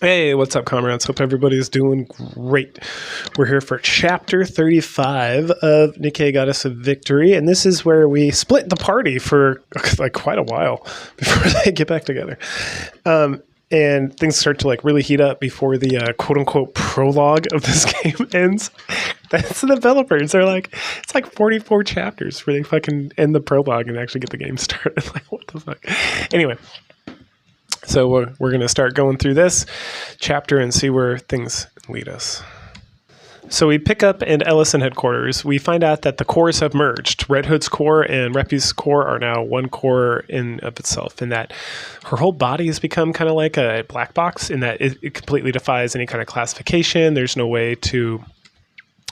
Hey, what's up, comrades? Hope everybody's doing great. We're here for chapter 35 of Nikke Got Us a Victory, and this is where we split the party for like quite a while before they get back together. And things start to like really heat up before the quote-unquote prologue of this game ends. That's the developers. They're like, it's like 44 chapters where they fucking end the prologue and actually get the game started. Like, what the fuck? Anyway. So we're going to start going through this chapter and see where things lead us. So we pick up in Ellison headquarters. We find out that the cores have merged. Red Hood's core and Reppy's core are now one core in of itself, and that her whole body has become kind of like a black box in that it completely defies any kind of classification. There's no way to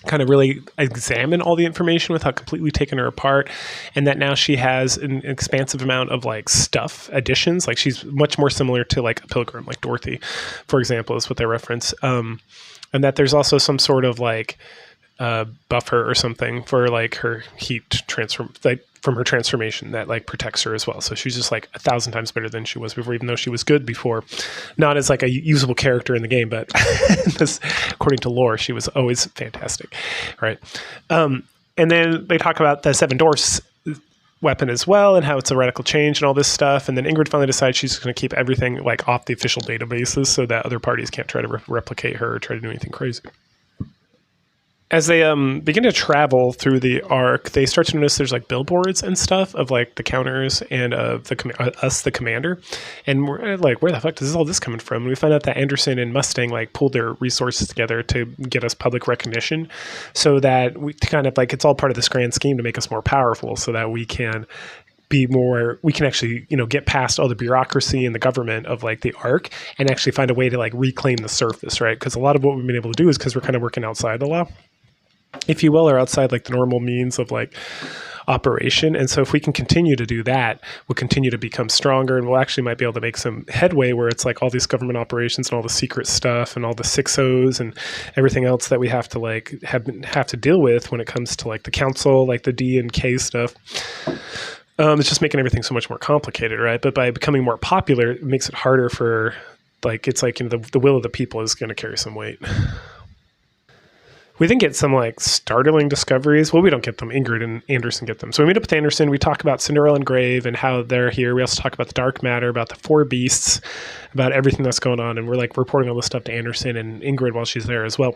kind of really examine all the information without completely taking her apart, and that now she has an expansive amount of like stuff additions. Like she's much more similar to like a pilgrim, like Dorothy, for example, is what they reference. And that there's also some sort of like buffer or something for like her heat transform, like from her transformation that like protects her as well. So she's just like 1,000 times better than she was before, even though she was good before, not as like a usable character in the game, but this, according to lore, she was always fantastic. Right. And then they talk about the Seven Dwarfs weapon as well and how it's a radical change and all this stuff. And then Ingrid finally decides she's going to keep everything like off the official databases so that other parties can't try to replicate her or try to do anything crazy. As they begin to travel through the arc, they start to notice there's like billboards and stuff of like the counters and of the commander. And we're like, where the fuck is all this coming from? And we find out that Anderson and Mustang like pulled their resources together to get us public recognition so that we kind of like, it's all part of this grand scheme to make us more powerful so that we can be more, we can actually, you know, get past all the bureaucracy and the government of like the arc and actually find a way to like reclaim the surface, right? Because a lot of what we've been able to do is because we're kind of working outside the law, if you will, or outside like the normal means of like operation. And so if we can continue to do that, we'll continue to become stronger, and we'll actually might be able to make some headway where it's like all these government operations and all the secret stuff and all the 6-0s and everything else that we have to like have to deal with when it comes to like the council, like the D and K stuff. It's just making everything so much more complicated, right? But by becoming more popular, it makes it harder for like, it's like, you know, the will of the people is going to carry some weight. We then get some like startling discoveries. Well, we don't get them. Ingrid and Anderson get them. So we meet up with Anderson. We talk about Cinderella and Grave and how they're here. We also talk about the dark matter, about the 4 beasts, about everything that's going on. And we're like reporting all this stuff to Anderson and Ingrid while she's there as well.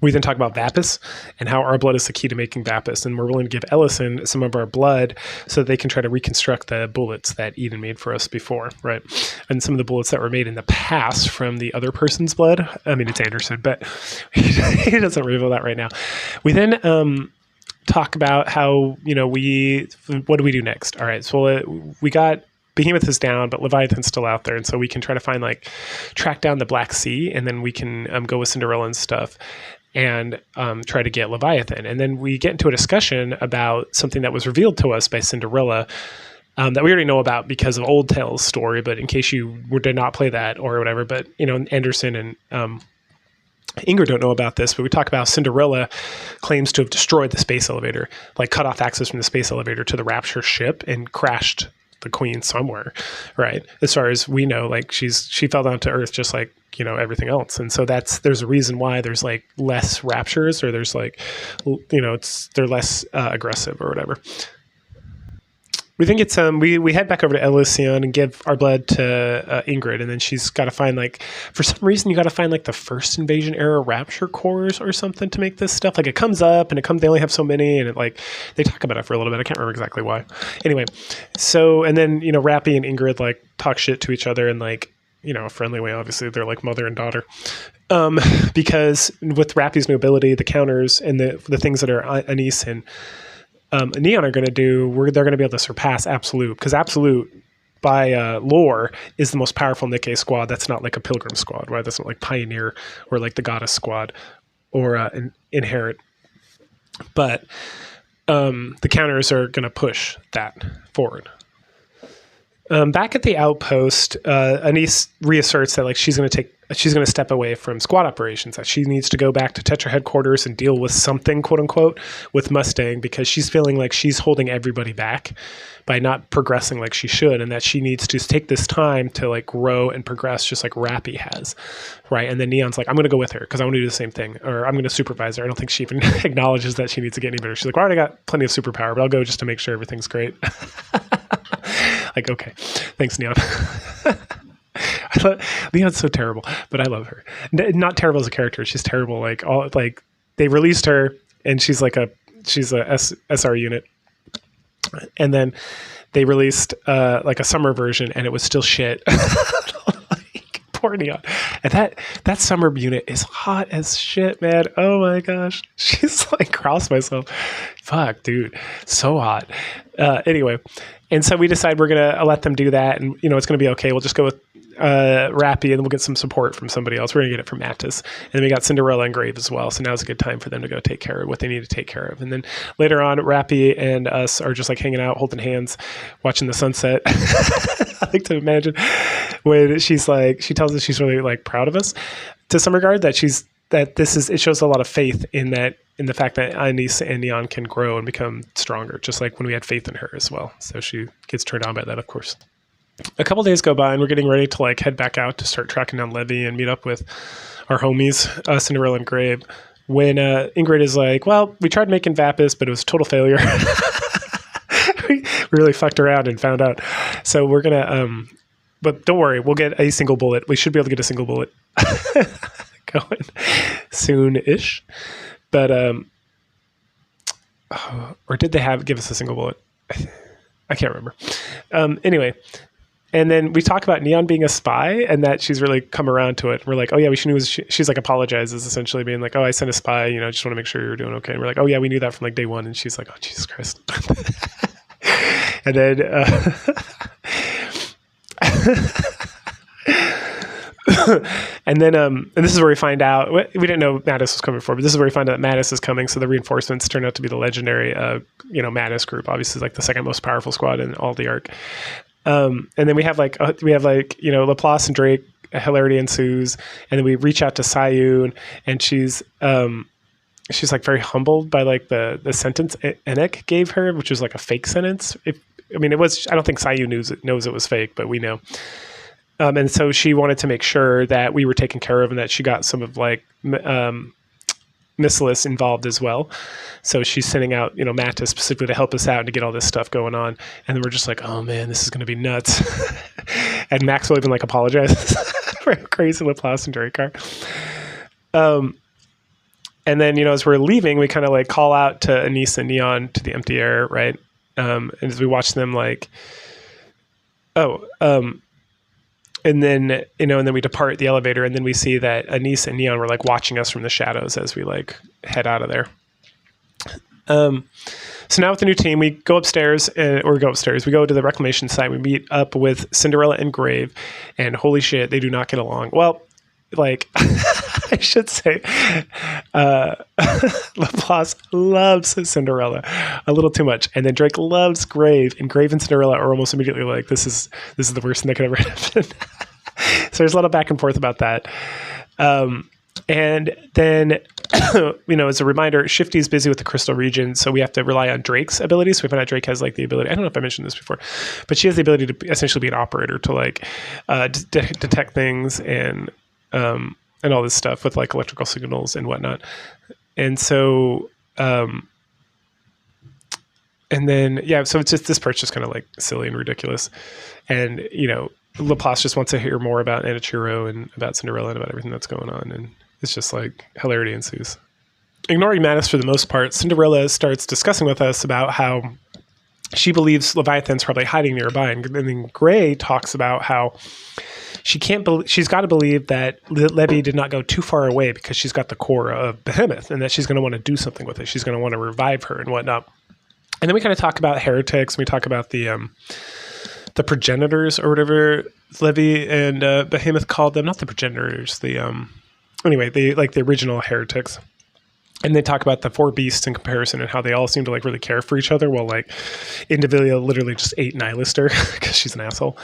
We then talk about Vapis and how our blood is the key to making Vapis. And we're willing to give Ellison some of our blood so that they can try to reconstruct the bullets that Eden made for us before, right? And some of the bullets that were made in the past from the other person's blood. I mean, it's Anderson, but he doesn't reveal that right now. We then talk about how, you know, what do we do next? All right, so we got Behemoth is down, but Leviathan's still out there. And so we can try to track down the Black Sea, and then we can go with Cinderella and stuff and try to get Leviathan. And then we get into a discussion about something that was revealed to us by Cinderella that we already know about because of Old Tale's story, but in case you did not play that or whatever, but, you know, Anderson and Ingrid don't know about this, but we talk about Cinderella claims to have destroyed the space elevator, like cut off access from the space elevator to the Rapture ship and crashed the Queen somewhere, right? As far as we know, like she fell down to Earth just like, you know, everything else. And so there's a reason why there's like less raptures, or there's like, you know, they're less aggressive or whatever. We think it's we head back over to Elysion and give our blood to Ingrid, and then she's got to find like, for some reason you got to find like the first invasion era rapture cores or something to make this stuff. Like it comes up and they only have so many, and it like they talk about it for a little bit. I can't remember exactly why. Anyway, so and then, you know, Rappy and Ingrid like talk shit to each other in like, you know, a friendly way. Obviously they're like mother and daughter, because with Rappy's new ability, the counters and the things that are Anise and Neon are going to do, they're going to be able to surpass Absolute, because Absolute by lore is the most powerful Nikke squad. That's not like a Pilgrim squad, right? That's not like Pioneer or like the Goddess squad or an Inherit. But the counters are going to push that forward. Back at the outpost, Anise reasserts that like she's going to step away from squad operations, that she needs to go back to Tetra headquarters and deal with something, quote unquote, with Mustang, because she's feeling like she's holding everybody back by not progressing like she should, and that she needs to take this time to like grow and progress just like Rappy has, right? And then Neon's like, I'm going to go with her because I want to do the same thing, or I'm going to supervise her. I don't think she even acknowledges that she needs to get any better. She's like, well, I already got plenty of superpower, but I'll go just to make sure everything's great. Like, okay, thanks, Neon. Leon's so terrible, but I love her. Not terrible as a character. She's terrible. Like they released her, and she's a SR unit, and then they released like a summer version, and it was still shit. Like, poor Neon. And that summer unit is hot as shit, man. Oh my gosh, she's like cross myself. Fuck, dude, so hot. Anyway. And so we decide we're going to let them do that, and, it's going to be okay. We'll just go with Rappy, and then we'll get some support from somebody else. We're going to get it from Mattis. And then we got Cinderella and Grave as well, so now's a good time for them to go take care of what they need to take care of. And then later on, Rappy and us are just like hanging out, holding hands, watching the sunset. I like to imagine when she tells us she's really like proud of us to some regard, that it shows a lot of faith in the fact that Anise and Neon can grow and become stronger, just like when we had faith in her as well. So she gets turned on by that, of course. A couple days go by, and we're getting ready to like head back out to start tracking down Levy and meet up with our homies, Cinderella and Grave, when Ingrid is like, well, we tried making Vapis, but it was a total failure. we really fucked around and found out. So we're going to, but don't worry, we'll get a single bullet. We should be able to get a single bullet going soon-ish. But, or did they give us a single bullet? I can't remember. Anyway, and then we talk about Neon being a spy, and that she's really come around to it. We're like, oh yeah, she's like apologizes, essentially being like, oh, I sent a spy, just want to make sure you're doing okay. And we're like, oh yeah, we knew that from like day one. And she's like, oh, Jesus Christ. And then, and this is where we find out, we didn't know Mattis was coming before, but this is where we find out that Mattis is coming. So the reinforcements turn out to be the legendary, Mattis group, obviously like the second most powerful squad in all the arc. And then we have Laplace and Drake, hilarity ensues. And then we reach out to Sayun, and she's like very humbled by like the sentence Enek gave her, which was like a fake sentence. I don't think Sayun knows it was fake, but we know. And so she wanted to make sure that we were taken care of, and that she got some of like Missilis involved as well. So she's sending out, Mattis specifically to help us out and to get all this stuff going on. And then we're just like, oh man, this is going to be nuts. And Maxwell even like apologizes for how crazy Laplace and Drake are. And then, as we're leaving, we kind of like call out to Anise and Neon to the empty air, right? And as we watch them like, and then, and then we depart the elevator, and then we see that Anise and Neon were like watching us from the shadows as we like head out of there. So now with the new team, we go upstairs, we go to the reclamation site. We meet up with Cinderella and Grave, and holy shit, they do not get along. Well, like, I should say, Laplace loves Cinderella a little too much, and then Drake loves Grave, and Grave and Cinderella are almost immediately like, this is the worst thing that could ever happen. So there's a lot of back and forth about that. And then, as a reminder, Shifty is busy with the crystal region, so we have to rely on Drake's ability. So we find out Drake has like the ability, I don't know if I mentioned this before, but she has the ability to essentially be an operator to like detect things and all this stuff with like electrical signals and whatnot. And so, and then, so it's just, this part's just kind of like silly and ridiculous. And, Laplace just wants to hear more about Anichiro and about Cinderella and about everything that's going on. And it's just like hilarity ensues. Ignoring Mattis for the most part, Cinderella starts discussing with us about how she believes Leviathan's probably hiding nearby. And then Gray talks about how she's got to believe that Levy did not go too far away because she's got the core of Behemoth, and that she's going to want to do something with it. She's going to want to revive her and whatnot. And then we kind of talk about heretics. We talk about the progenitors or whatever Levy and Behemoth called them. Not the progenitors. Anyway, they like the original heretics. And they talk about the four beasts in comparison and how they all seem to like really care for each other, while like Indivilia literally just ate Nihilister because she's an asshole.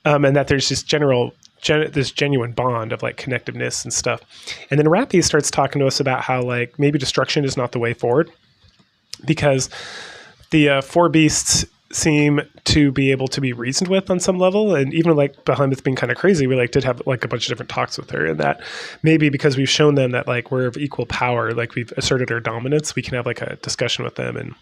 And that there's this this genuine bond of like connectiveness and stuff. And then Rappy starts talking to us about how like maybe destruction is not the way forward, because the four beasts seem to be able to be reasoned with on some level. And even like Behemoth being kind of crazy, we like did have like a bunch of different talks with her, and that maybe because we've shown them that like we're of equal power, like we've asserted our dominance, we can have like a discussion with them.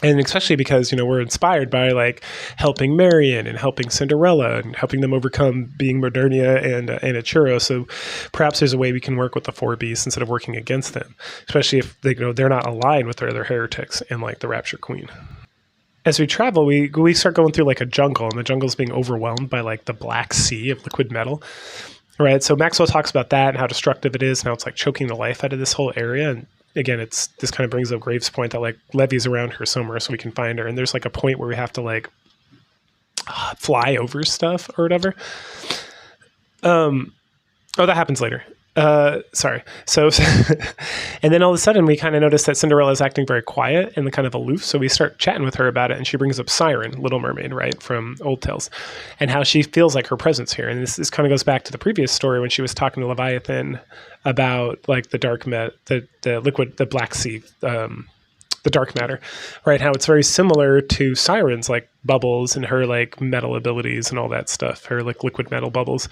And especially because, you know, we're inspired by like helping Marion and helping Cinderella and helping them overcome being Modernia and Churro. So perhaps there's a way we can work with the four beasts instead of working against them, especially if they, you know, they're not aligned with their other heretics and like the Rapture Queen. As we travel, we start going through like a jungle, and the jungle is being overwhelmed by like the black sea of liquid metal, right? So Maxwell talks about that and how destructive it is and how it's like choking the life out of this whole area. And again, this kind of brings up Graves' point that like Levy's around her somewhere so we can find her. And there's like a point where we have to like fly over stuff or whatever. Oh, that happens later. Sorry. So, and then all of a sudden we kind of notice that Cinderella is acting very quiet and kind of aloof. So we start chatting with her about it, and she brings up Siren, Little Mermaid, right, from Old Tales, and how she feels like her presence here. And this kind of goes back to the previous story when she was talking to Leviathan about like the the Black Sea, the dark matter, right? How it's very similar to Siren's like bubbles and her like metal abilities and all that stuff, her like liquid metal bubbles.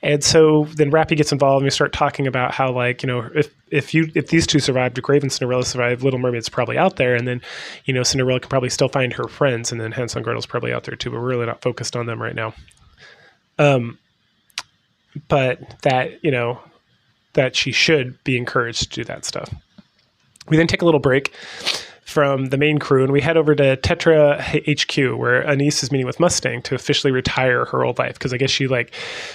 And so then Rappy gets involved, and we start talking about how, like, you know, if these two survived, if Grave and Cinderella survived, Little Mermaid's probably out there, and then, you know, Cinderella can probably still find her friends, and then Hansel and Gretel's probably out there too, but we're really not focused on them right now. But that, you know, that she should be encouraged to do that stuff. We then take a little break from the main crew, and we head over to Tetra HQ, where Anise is meeting with Mustang to officially retire her old life. Because I guess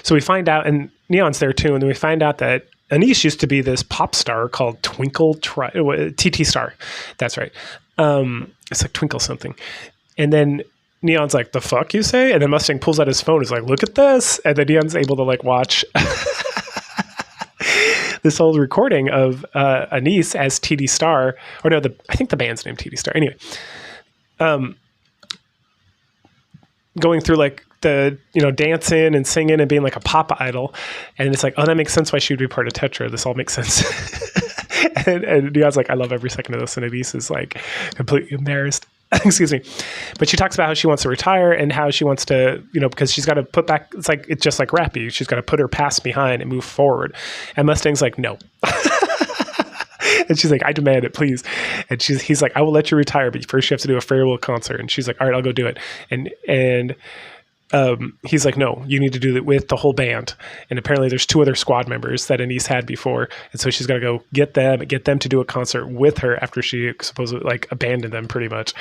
so we find out, and Neon's there too, and then we find out that Anise used to be this pop star called TT Star. That's right. It's like Twinkle something. And then Neon's like, "The fuck you say?" And then Mustang pulls out his phone. He's like, "Look at this." And then Neon's able to like watch this old recording of Anise as TD Star, or no, I think the band's named TD Star. Anyway, going through like the, you know, dancing and singing and being like a pop idol, and it's like, oh, that makes sense why she would be part of Tetra. This all makes sense. and Neon's like, I love every second of this, and Anise is like completely embarrassed. Excuse me. But she talks about how she wants to retire and how she wants to, you know, because she's got to put back, it's just like Rappy. She's got to put her past behind and move forward. And Mustang's like, no. And she's like, I demand it, please. And he's like, I will let you retire, but first you have to do a farewell concert. And she's like, all right, I'll go do it. And he's like, no, you need to do it with the whole band. And apparently there's two other squad members that Anise had before. And so she's got to go get them to do a concert with her after she supposedly like abandoned them pretty much.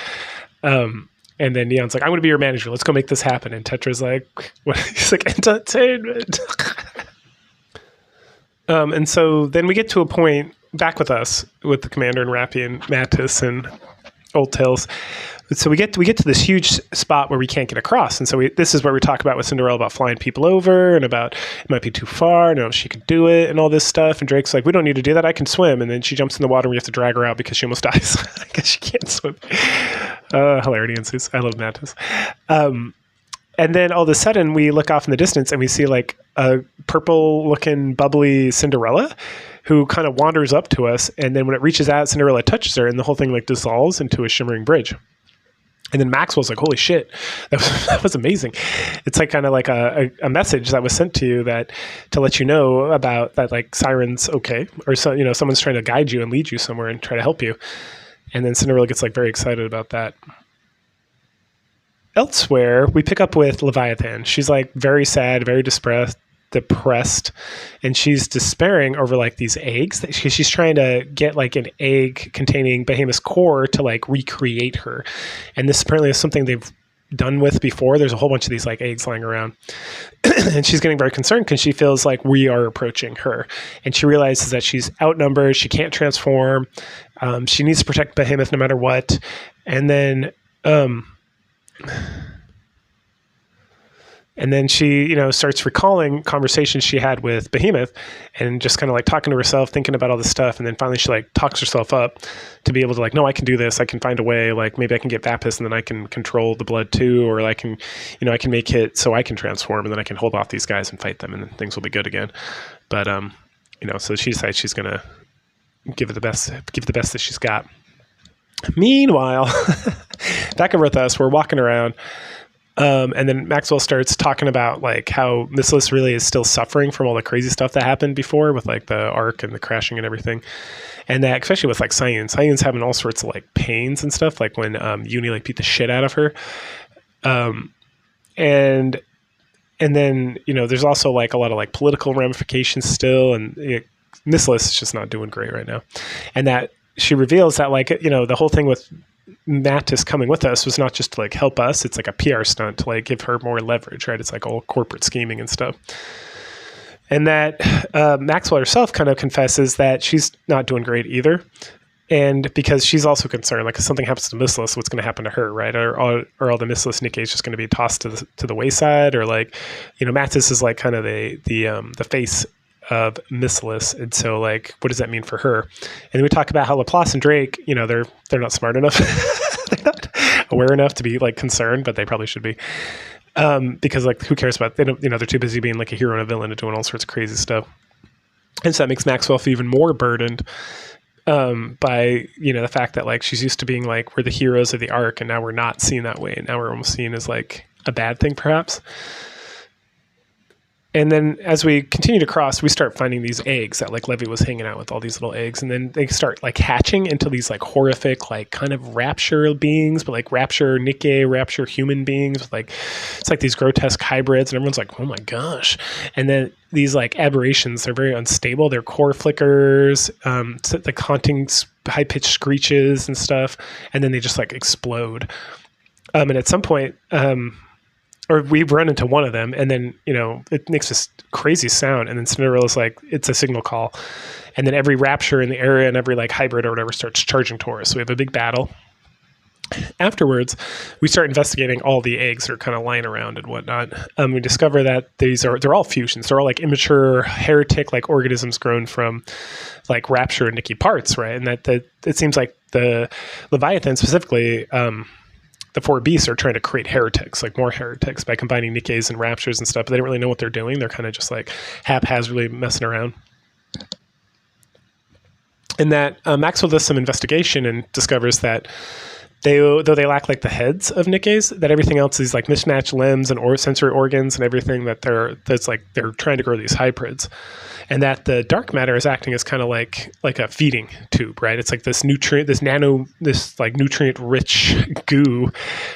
And then Neon's like, I'm going to be your manager. Let's go make this happen. And Tetra's like, what? He's like, entertainment. And so then we get to a point back with us with the commander and Rappy and Mattis and Old Tales. So we get to this huge spot where we can't get across. And so this is where we talk about with Cinderella about flying people over and about it might be too far, and she could do it and all this stuff. And Drake's like, we don't need to do that. I can swim. And then she jumps in the water and we have to drag her out because she almost dies because she can't swim. Hilarity ensues. I love Mattis. And then all of a sudden we look off in the distance and we see like a purple looking bubbly Cinderella who kind of wanders up to us. And then when it reaches out, Cinderella touches her and the whole thing like dissolves into a shimmering bridge. And then Maxwell's like, holy shit, that was amazing. It's like kind of like a message that was sent to you that to let you know about that, like Siren's okay. Or so, someone's trying to guide you and lead you somewhere and try to help you. And then Cinderella gets like very excited about that. Elsewhere, we pick up with Leviathan. She's like very sad, very depressed, and she's despairing over like these eggs. She's trying to get like an egg containing Behemoth's core to like recreate her. And this apparently is something they've done with before. There's a whole bunch of these like eggs lying around. And she's getting very concerned because she feels like we are approaching her. And she realizes that she's outnumbered. She can't transform. She needs to protect Behemoth no matter what. And then And then she, starts recalling conversations she had with Behemoth and just kind of like talking to herself, thinking about all this stuff. And then finally she like talks herself up to be able to like, no, I can do this. I can find a way. Like maybe I can get Vapus and then I can control the blood too. Or I can, I can make it so I can transform and then I can hold off these guys and fight them and then things will be good again. But, so she decides she's going to give the best that she's got. Meanwhile, back over with us, we're walking around. And then Maxwell starts talking about like how Missless really is still suffering from all the crazy stuff that happened before with like the arc and the crashing and everything. And that especially with like Cyan's having all sorts of like pains and stuff, like when Uni like beat the shit out of her. And then, there's also like a lot of like political ramifications still. And Missless is just not doing great right now. And that she reveals that like, the whole thing with Mattis coming with us was not just to like help us. It's like a PR stunt to like give her more leverage, right? It's like all corporate scheming and stuff. And that Maxwell herself kind of confesses that she's not doing great either. And because she's also concerned, like if something happens to Missless, what's going to happen to her, right? Or all the Missless Nikkes just going to be tossed to the wayside? Or like, Mattis is like kind of the face of Missless, and so like what does that mean for her? And then we talk about how Laplace and Drake, they're not smart enough, they're not aware enough to be like concerned, but they probably should be, because like who cares about, they don't, they're too busy being like a hero and a villain and doing all sorts of crazy stuff. And so that makes Maxwell feel even more burdened by the fact that like she's used to being like we're the heroes of the arc, and now we're not seen that way, and now we're almost seen as like a bad thing perhaps. And then as we continue to cross, we start finding these eggs that like Levy was hanging out with, all these little eggs. And then they start like hatching into these like horrific, like kind of rapture beings, but like rapture Nikke, rapture human beings with like, it's like these grotesque hybrids. And everyone's like, oh my gosh. And then these like aberrations, they're very unstable. They're core flickers, like haunting high pitched screeches and stuff. And then they just like explode. And at some point, or we run into one of them, and then, it makes this crazy sound, and then Cinderella's like, it's a signal call. And then every rapture in the area and every like hybrid or whatever starts charging towards us. So we have a big battle. Afterwards, we start investigating all the eggs that are kind of lying around and whatnot. We discover that they're all fusions. They're all like immature, heretic like organisms grown from like rapture and Nikke parts, right? And that it seems like the Leviathan specifically, the four beasts are trying to create heretics, like more heretics, by combining Nikkes and raptures and stuff, but they don't really know what they're doing. They're kind of just like haphazardly messing around. And that Maxwell does some investigation and discovers that though they lack like the heads of Nikkes, that everything else is like mismatched limbs and sensory organs and everything, that they're trying to grow these hybrids. And that the dark matter is acting as kind of like a feeding tube, right? It's like this nutrient rich goo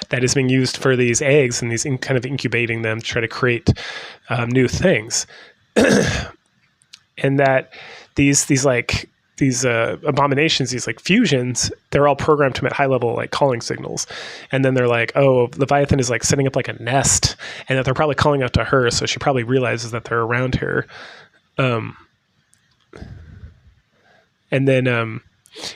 that is being used for these eggs and kind of incubating them to try to create new things. And that these abominations, these like fusions, they're all programmed to emit high level like calling signals. And then they're like, oh, Leviathan is like setting up like a nest, and that they're probably calling out to her, so she probably realizes that they're around here. And then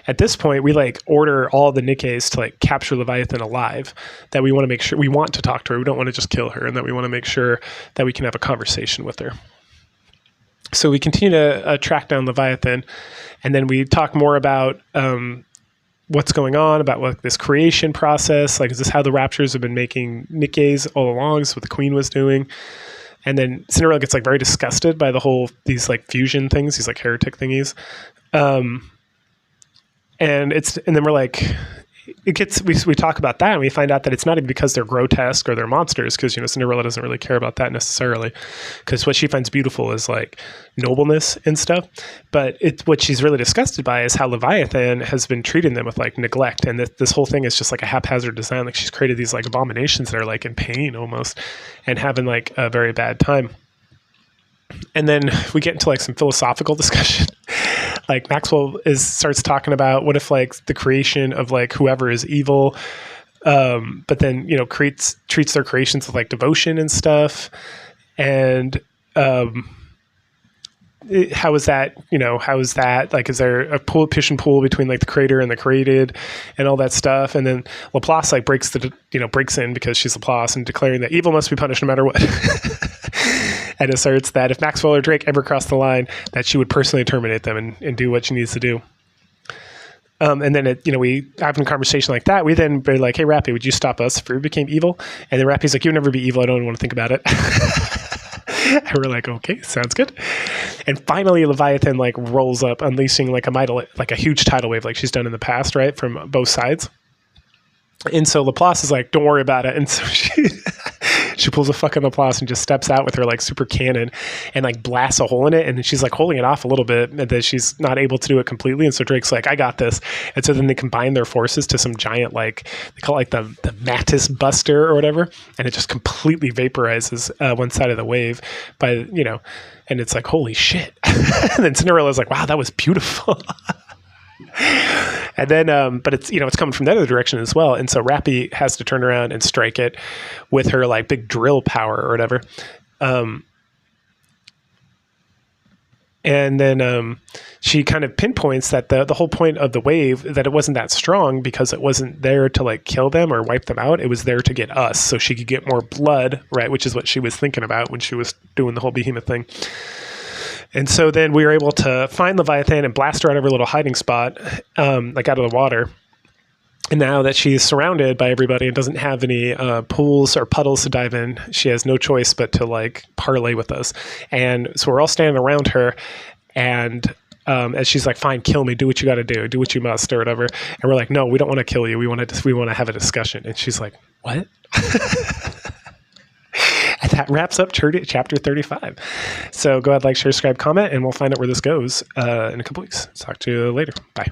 at this point, we like order all the Nikkes to like capture Leviathan alive. That we want to make sure, we want to talk to her. We don't want to just kill her, and that we want to make sure that we can have a conversation with her. So we continue to track down Leviathan, and then we talk more about what's going on, about what this creation process, like is this how the Raptures have been making Nikkes all along? Is what the Queen was doing. And then Cinderella gets like very disgusted by these like fusion things, these like heretic thingies. And then we're like, we talk about that, and we find out that it's not even because they're grotesque or they're monsters, because Cinderella doesn't really care about that necessarily, because what she finds beautiful is like nobleness and stuff. But what she's really disgusted by is how Leviathan has been treating them with like neglect, and this whole thing is just like a haphazard design. Like she's created these like abominations that are like in pain almost, and having like a very bad time. And then we get into like some philosophical discussion. Like Maxwell starts talking about what if like the creation of like whoever is evil, but then treats their creations with like devotion and stuff, and how is that, how is that, like, is there a push and pull between like the creator and the created and all that stuff? And then Laplace like breaks in because she's Laplace and declaring that evil must be punished no matter what. And asserts that if Maxwell or Drake ever crossed the line, that she would personally terminate them and do what she needs to do. And then, we having a conversation like that, we then be like, hey, Rappy, would you stop us if we became evil? And then Rappy's like, you'll never be evil. I don't even want to think about it. And we're like, okay, sounds good. And finally, Leviathan like rolls up, unleashing like a huge tidal wave like she's done in the past, right, from both sides. And so Laplace is like, don't worry about it. And so she pulls a fucking Laplace and just steps out with her like super cannon and like blasts a hole in it. And then she's like holding it off a little bit, and then she's not able to do it completely. And so Drake's like, I got this. And so then they combine their forces to some giant, like, they call it like the Mattis Buster or whatever. And it just completely vaporizes one side of the wave and it's like, holy shit. And then Cinderella's like, wow, that was beautiful. And then, but it's, it's coming from the other direction as well. And so Rappy has to turn around and strike it with her like big drill power or whatever. And then she kind of pinpoints that the whole point of the wave, that it wasn't that strong because it wasn't there to like kill them or wipe them out. It was there to get us so she could get more blood, right? Which is what she was thinking about when she was doing the whole behemoth thing. And so then we were able to find Leviathan and blast her out of her little hiding spot, like out of the water. And now that she's surrounded by everybody and doesn't have any pools or puddles to dive in, she has no choice but to like parlay with us. And so we're all standing around her, and as she's like, fine, kill me, do what you got to do what you must, or whatever. And we're like, no, we don't want to kill you. We want to have a discussion. And she's like, what? And that wraps up chapter 35. So go ahead, like, share, subscribe, comment, and we'll find out where this goes in a couple weeks. Talk to you later. Bye.